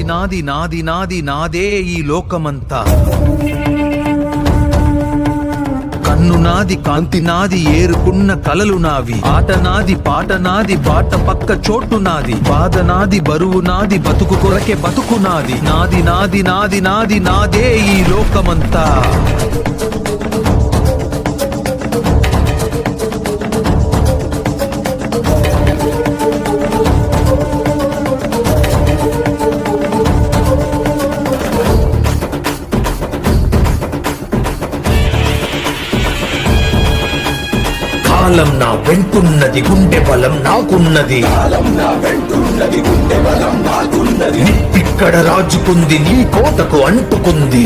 నాది నాది నాది నాది నాదే ఈ లోకమంతా. కన్ను నాది కాంతి నాది ఏరుకున్న కలలు నావి. ఆట నాది పాట నాది బాట పక్క చోటు నాది. బాధ నాది బరువు నాది బతుకు కొరకే బతుకు నాది. నాది నాది నాది నాది నాదే ఈ లోకమంతా. కాలం నా వెంటున్నది గుండె బలం నాకున్నది. నిప్పిక్కడ రాజుకుంది నీ కోటకు అంటుకుంది.